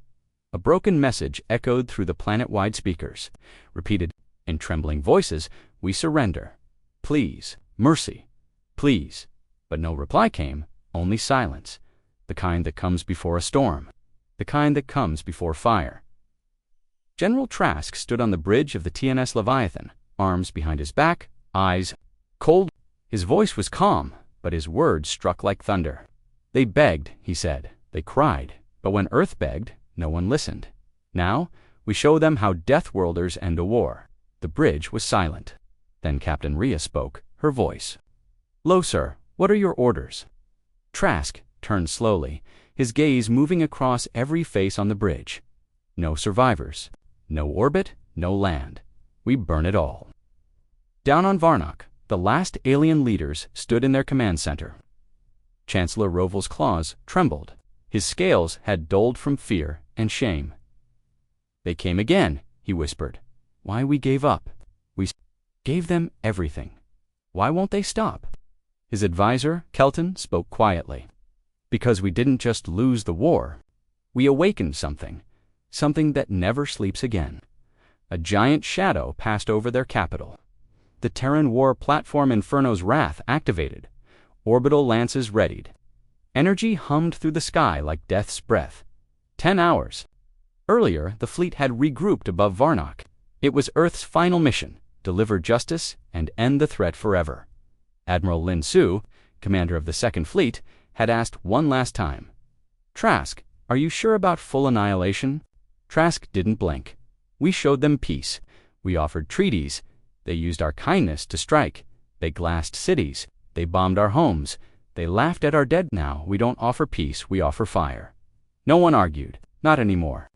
A broken message echoed through the planet-wide speakers, repeated in trembling voices, "We surrender. Please, mercy. Please." But no reply came, only silence, the kind that comes before a storm, the kind that comes before fire. General Trask stood on the bridge of the TNS Leviathan, arms behind his back, eyes cold. His voice was calm, but his words struck like thunder. "They begged," he said. "They cried. But when Earth begged, no one listened. Now, we show them how Deathworlders end a war." The bridge was silent. Then Captain Rhea spoke, her voice. "Lo, sir, what are your orders?" Trask turned slowly, his gaze moving across every face on the bridge. "No survivors. No orbit, no land. We burn it all." Down on Varnak, the last alien leaders stood in their command center. Chancellor Roval's claws trembled. His scales had dulled from fear and shame. "They came again," he whispered. "Why we gave up. We gave them everything. Why won't they stop?" His advisor, Kelton, spoke quietly. "Because we didn't just lose the war. We awakened something. Something that never sleeps again." A giant shadow passed over their capital. The Terran War Platform Inferno's wrath activated. Orbital lances readied. Energy hummed through the sky like death's breath. 10 hours. Earlier, the fleet had regrouped above Varnak. It was Earth's final mission, deliver justice and end the threat forever. Admiral Lin Su, commander of the Second Fleet, had asked one last time, "Trask, are you sure about full annihilation?" Trask didn't blink. "We showed them peace. We offered treaties. They used our kindness to strike. They glassed cities. They bombed our homes. They laughed at our dead. Now we don't offer peace, we offer fire." No one argued. Not anymore.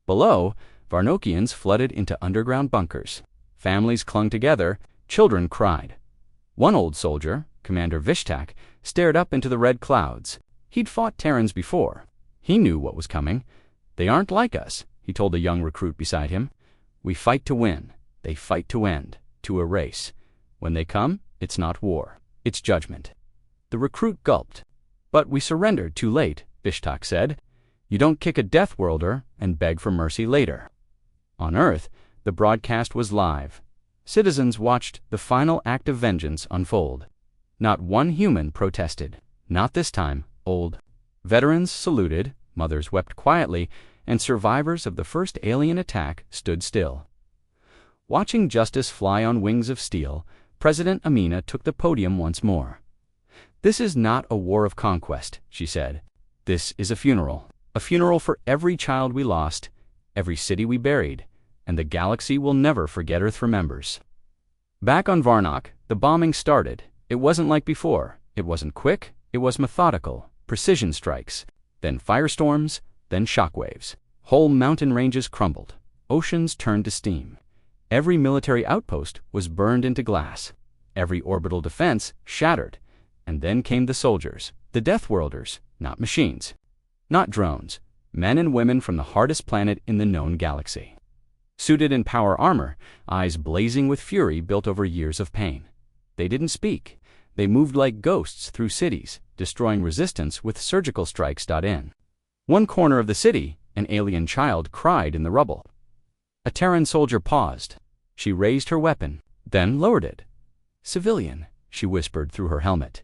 Below, Varnokians flooded into underground bunkers. Families clung together. Children cried. One old soldier, Commander Vishtak, stared up into the red clouds. He'd fought Terrans before. He knew what was coming. "They aren't like us," he told a young recruit beside him. "We fight to win. They fight to end, to erase. When they come, it's not war. It's judgment." The recruit gulped. "But we surrendered too late," Vishtak said. "You don't kick a Deathworlder and beg for mercy later." On Earth, the broadcast was live. Citizens watched the final act of vengeance unfold. Not one human protested. Not this time, old. Veterans saluted, mothers wept quietly, and survivors of the first alien attack stood still. Watching justice fly on wings of steel, President Amina took the podium once more. "This is not a war of conquest," she said. "This is a funeral for every child we lost, every city we buried, and the galaxy will never forget Earth remembers." Back on Varnock, the bombing started. It wasn't like before. It wasn't quick, it was methodical. Precision strikes, then firestorms, then shockwaves. Whole mountain ranges crumbled. Oceans turned to steam. Every military outpost was burned into glass. Every orbital defense shattered. And then came the soldiers, the Deathworlders, not machines, not drones, men and women from the hardest planet in the known galaxy. Suited in power armor, eyes blazing with fury built over years of pain. They didn't speak. They moved like ghosts through cities, destroying resistance with surgical strikes. In one corner of the city, an alien child cried in the rubble. A Terran soldier paused. She raised her weapon, then lowered it. "Civilian," she whispered through her helmet.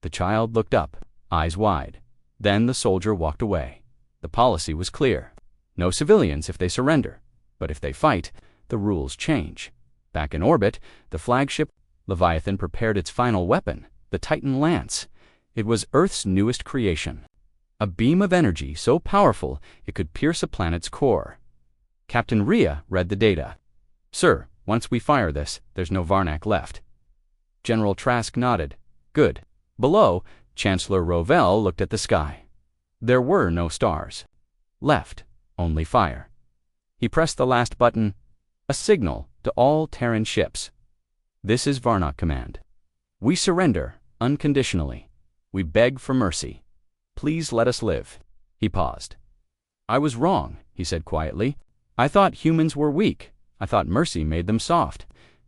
The child looked up, eyes wide. Then the soldier walked away. The policy was clear. No civilians if they surrender. But if they fight, the rules change. Back in orbit, the flagship Leviathan prepared its final weapon, the Titan Lance. It was Earth's newest creation. A beam of energy so powerful it could pierce a planet's core. Captain Rhea read the data. "Sir, once we fire this, there's no Varnock left." General Trask nodded. "Good." Below, Chancellor Rovell looked at the sky. There were no stars. Left, only fire. He pressed the last button, a signal to all Terran ships. "This is Varnock Command. We surrender, unconditionally. We beg for mercy. Please let us live." He paused. "I was wrong," he said quietly. "I thought humans were weak. I thought mercy made them soft.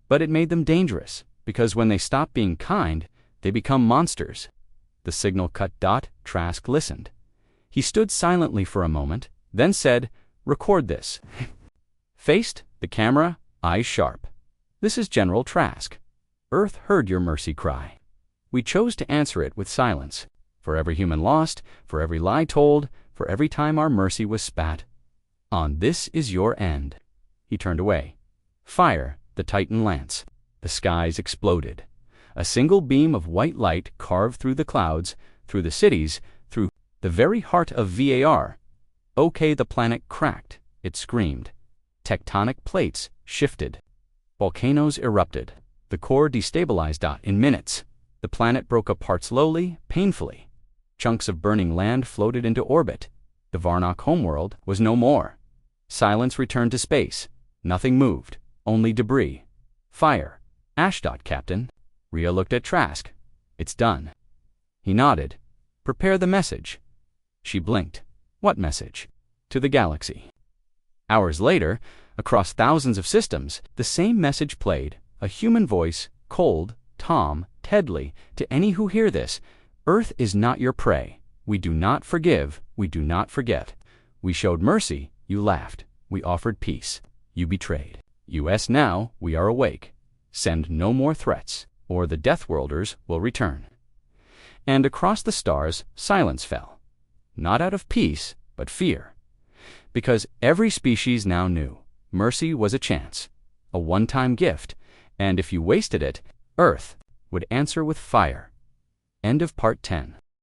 But it made them dangerous, because when they stop being kind, they become monsters." The signal cut. Trask listened. He stood silently for a moment, then said, "Record this." Faced, the camera, eyes sharp. "This is General Trask. Earth heard your mercy cry. We chose to answer it with silence. For every human lost, for every lie told, for every time our mercy was spat on, this is your end." He turned away. Fire, the Titan Lance. The skies exploded. A single beam of white light carved through the clouds, through the cities, through the very heart of VAR. Okay, the planet cracked. It screamed. Tectonic plates shifted. Volcanoes erupted. The core destabilized. In minutes, the planet broke apart slowly, painfully. Chunks of burning land floated into orbit. The Varnock homeworld was no more. Silence returned to space. Nothing moved, only debris. Fire. Ash. Captain. Rhea looked at Trask. "It's done." He nodded. "Prepare the message." She blinked. "What message?" "To the galaxy." Hours later, across thousands of systems, the same message played, a human voice, cold, calm, deadly, to any who hear this. "Earth is not your prey. We do not forgive. We do not forget. We showed mercy. You laughed. We offered peace. You betrayed. US now, we are awake. Send no more threats, or the Deathworlders will return." And across the stars, silence fell. Not out of peace, but fear. Because every species now knew mercy was a chance, a one-time gift, and if you wasted it, Earth would answer with fire. End of Part 10.